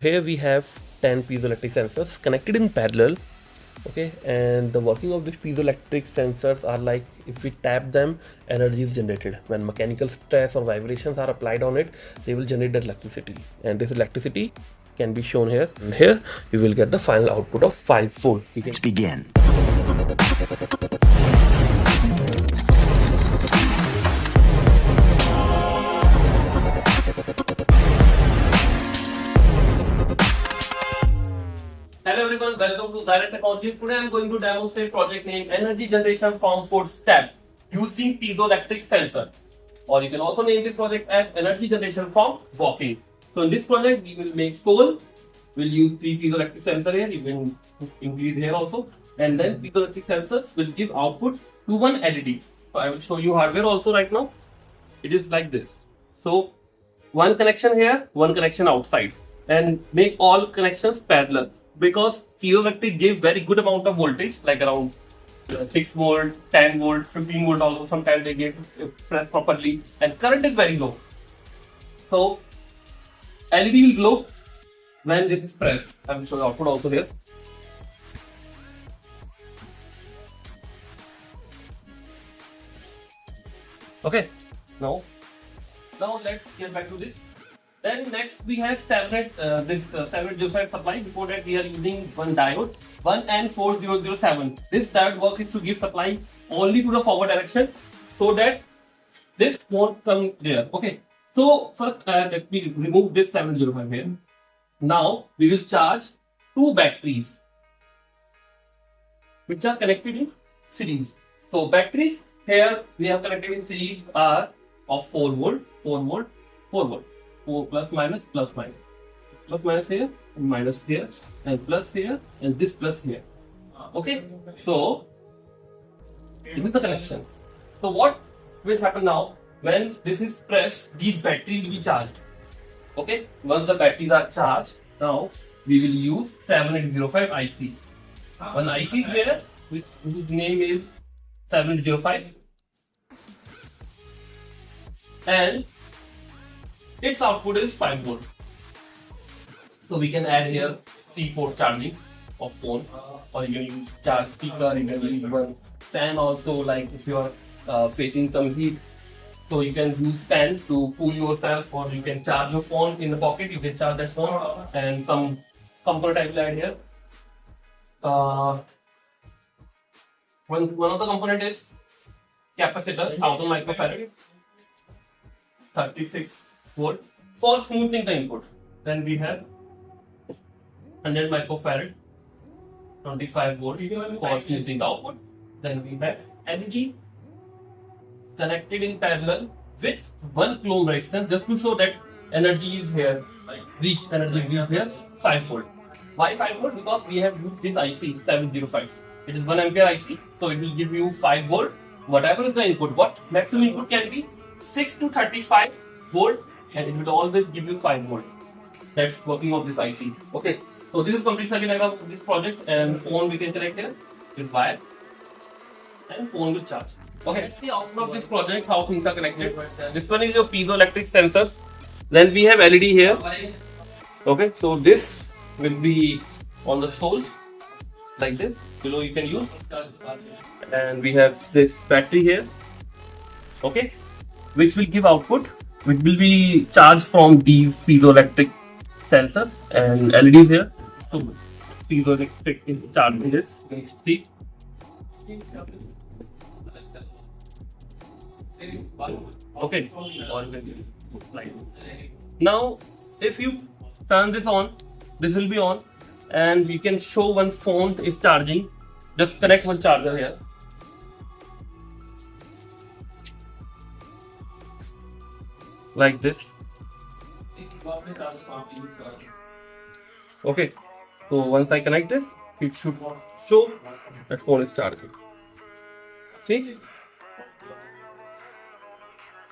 here we have 10 piezoelectric sensors connected in parallel. Okay, and the working of these piezoelectric sensors are like, if we tap them, energy is generated. When mechanical stress or vibrations are applied on it, they will generate that electricity, and this electricity can be shown here. And here we will get the final output of 5 volts. Let's begin. Hello everyone, welcome to Direct Technology. Today I am going to demonstrate project name Energy Generation from Footstep using Piezoelectric sensor. Or you can also name this project as Energy Generation from Walking. So in this project we will make soul. We'll use 3 piezoelectric sensors here. You can increase here also. And then piezoelectric sensors will give output to one LED. So I will show you hardware also right now. It is like this. So one connection here, one connection outside. And make all connections parallel. Because piezoelectric give very good amount of voltage, like around 6 volt, 10 volt, 15 volt also. Sometimes they give press properly, and current is very low. So LED will glow when this is pressed. I will show you output also here. Okay, now let's get back to this. Then next we have 705 supply. Before that we are using one diode, 1N4007. This diode work is to give supply only to the forward direction, so that this won't come there. Okay. So first let me remove this 705 here. Now we will charge 2 batteries which are connected in series. So batteries here we have connected in series are of 4 volt, 4 volt, 4 volt. 4 plus minus here and minus here and plus here and this plus here. Okay, so this is the connection. So what will happen now when this is pressed? These batteries will be charged. Okay, once the batteries are charged, now we will use 7805 IC. One IC is there whose name is 7805, and its output is 5 volt. So we can add here C port charging of phone, or you can use charge speaker. You can use one fan also, like if you are facing some heat, so you can use fan to cool yourself, or you can charge your phone in the pocket. You can charge that phone, and some component I will add here. One of the component is capacitor, 1000 microfarad, 36 volt for smoothing the input. Then we have 100 microfarad, 25 volt for smoothing the output. Then we have LED connected in parallel with 1 kilo ohm resistance, just to show that energy is here, energy reached here, 5 volt. Why 5 volt? Because we have used this IC 705. It is 1 ampere IC, so it will give you 5 volt. Whatever is the input, what maximum input can be 6 to 35 volt, and it will always give you 5 volt. That's working of this IC. Okay, so this is complete circuit diagram of this project, and phone we can connect here with wire, and phone will charge. Okay, let's see output of this project, how things are connected. This one is your piezoelectric sensors. Then we have LED here. Okay, so this will be on the sole like this. Below you can use, and we have this battery here. Okay, which will give output, which will be charged from these piezoelectric sensors, and LEDs here. So piezoelectric is charging this. See. Okay. Now, if you turn this on, this will be on, and we can show one phone is charging. Just connect one charger here. Like this. Okay, so once I connect this, it should show that phone is charging. See?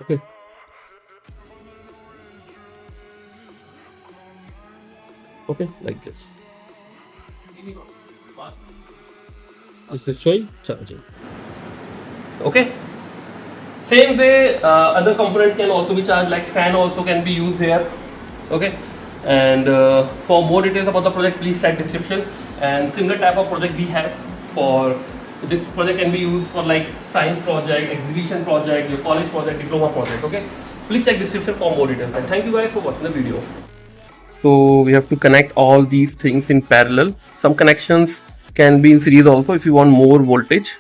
Okay. Okay, like this. This is showing charging. Okay. Same way, other components can also be charged, like fan also can be used here. Okay, And for more details about the project, please check description. And similar type of project we have for this project can be used for like science project, exhibition project, your college project, diploma project. Okay, please check description for more details. And thank you guys for watching the video. So we have to connect all these things in parallel. Some connections can be in series also if you want more voltage.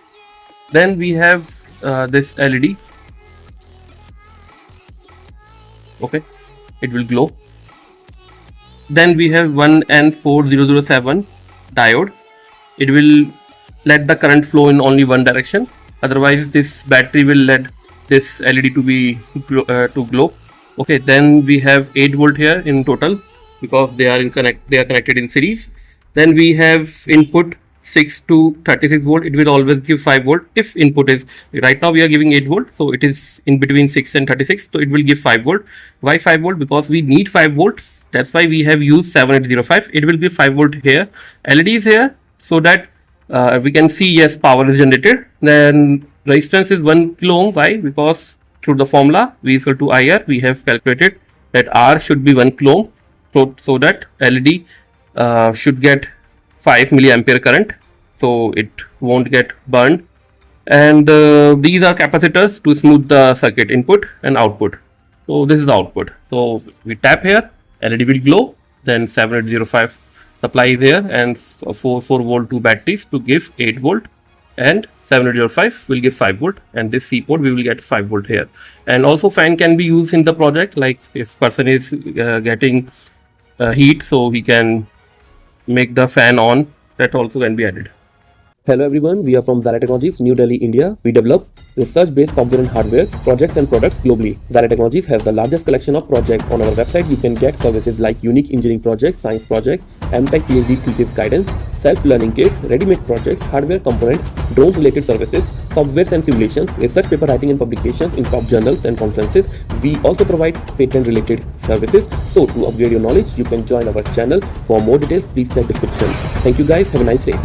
Then we have this LED. Okay, it will glow. Then we have 1N4007 diode. It will let the current flow in only one direction. Otherwise, this battery will let this LED to glow. Okay, then we have 8 volt here in total because they are connected in series. Then we have input 6 to 36 volt. It will always give 5 volt if input is, right now we are giving 8 volt, so it is in between 6 and 36, so it will give 5 volt. Why 5 volt? Because we need 5 volts. That's why we have used 7805. It will give 5 volt here. LED is here so that we can see, yes, power is generated. Then resistance is 1 kilo ohm. Why? Because through the formula V is equal to IR, we have calculated that R should be 1 kilo ohm. So that LED should get 5 milliampere current, so it won't get burned. And these are capacitors to smooth the circuit input and output. So this is the output. So we tap here, LED will glow. Then 7805 supply is here, and 4 volt 2 batteries to give 8 volt, and 7805 will give 5 volt, and this C port we will get 5 volt here. And also fan can be used in the project, like if person is getting heat, so he can make the fan on. That also can be added. Hello everyone, we are from Zyra Technologies, New Delhi, India. We develop research-based software and hardware, projects and products globally. Zyra Technologies has the largest collection of projects. On our website, you can get services like unique engineering projects, science projects, MTech PhD thesis guidance, self-learning kits, ready-made projects, hardware components, drone-related services, software and simulations, research paper writing and publications in top journals and conferences. We also provide patent-related services. So to upgrade your knowledge, you can join our channel. For more details, please check description. Thank you guys. Have a nice day.